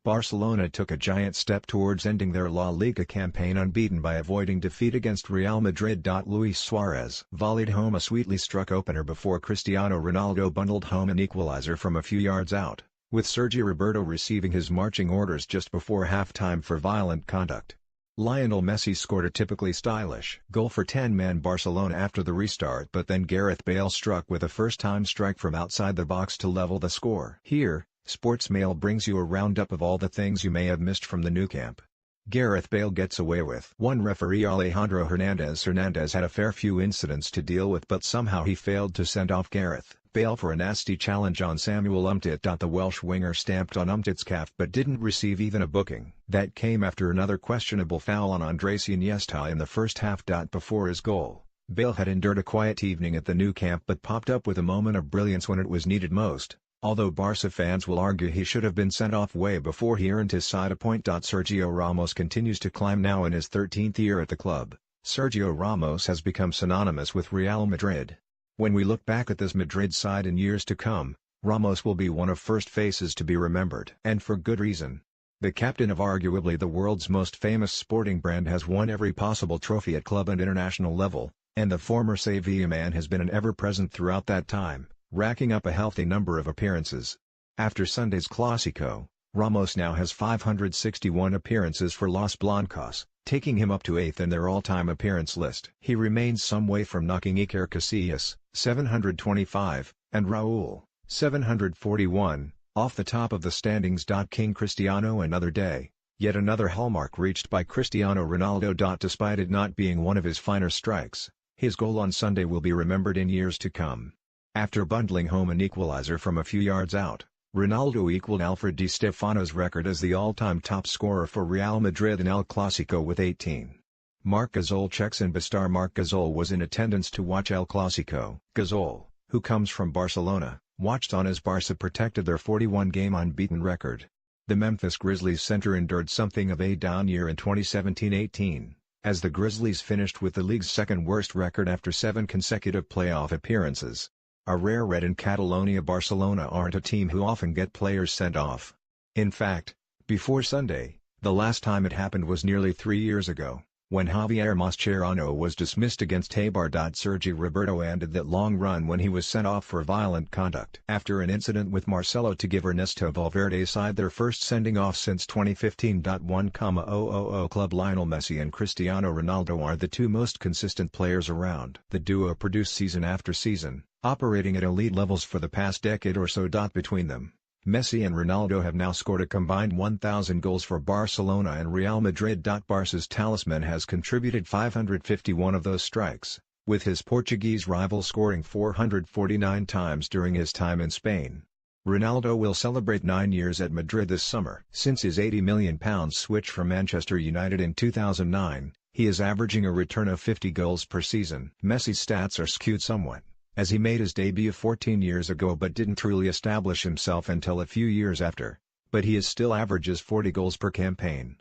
Barcelona took a giant step towards ending their La Liga campaign unbeaten by avoiding defeat against Real Madrid. Luis Suarez volleyed home a sweetly struck opener before Cristiano Ronaldo bundled home an equalizer from a few yards out, with Sergi Roberto receiving his marching orders just before halftime for violent conduct. Lionel Messi scored a typically stylish goal for 10-man Barcelona after the restart, but then Gareth Bale struck with a first-time strike from outside the box to level the score. Here, Sportsmail brings you a roundup of all the things you may have missed from the Nou Camp. Gareth Bale gets away with. One referee Alejandro Hernandez had a fair few incidents to deal with, but somehow he failed to send off Gareth Bale for a nasty challenge on Samuel Umtiti. The Welsh winger stamped on Umtiti's calf but didn't receive even a booking. That came after another questionable foul on Andres Iniesta in the first half. Before his goal, Bale had endured a quiet evening at the Nou Camp but popped up with a moment of brilliance when it was needed most. Although Barca fans will argue he should have been sent off way before he earned his side a point. Sergio Ramos continues to climb now in his 13th year at the club. Sergio Ramos has become synonymous with Real Madrid. When we look back at this Madrid side in years to come, Ramos will be one of first faces to be remembered. And for good reason. The captain of arguably the world's most famous sporting brand has won every possible trophy at club and international level, and the former Sevilla man has been an ever-present throughout that time, racking up a healthy number of appearances. After Sunday's Clásico, Ramos now has 561 appearances for Los Blancos, taking him up to 8th in their all-time appearance list. He remains some way from knocking Iker Casillas, 725, and Raúl, 741, off the top of the standings. King Cristiano another day, yet another hallmark reached by Cristiano Ronaldo. Despite it not being one of his finer strikes, his goal on Sunday will be remembered in years to come. After bundling home an equalizer from a few yards out, Ronaldo equaled Alfred Di Stefano's record as the all-time top scorer for Real Madrid in El Clásico with 18. Marc Gasol checks in. Star Marc Gasol was in attendance to watch El Clásico. Gasol, who comes from Barcelona, watched on as Barca protected their 41-game unbeaten record. The Memphis Grizzlies center endured something of a down year in 2017-18, as the Grizzlies finished with the league's second-worst record after 7 consecutive playoff appearances. A rare red in Catalonia. Barcelona aren't a team who often get players sent off. In fact, before Sunday, the last time it happened was nearly 3 years ago, when Javier Mascherano was dismissed against Eibar. Sergi Roberto ended that long run when he was sent off for violent conduct. After an incident with Marcelo to give Ernesto Valverde's side their first sending off since 2015. 1,000 club. Lionel Messi and Cristiano Ronaldo are the two most consistent players around. The duo produce season after season, operating at elite levels for the past decade or so. Between them, Messi and Ronaldo have now scored a combined 1,000 goals for Barcelona and Real Madrid. Barca's talisman has contributed 551 of those strikes, with his Portuguese rival scoring 449 times during his time in Spain. Ronaldo will celebrate 9 years at Madrid this summer. Since his £80 million switch from Manchester United in 2009, he is averaging a return of 50 goals per season. Messi's stats are skewed somewhat, as he made his debut 14 years ago but didn't truly establish himself until a few years after, but he still averages 40 goals per campaign.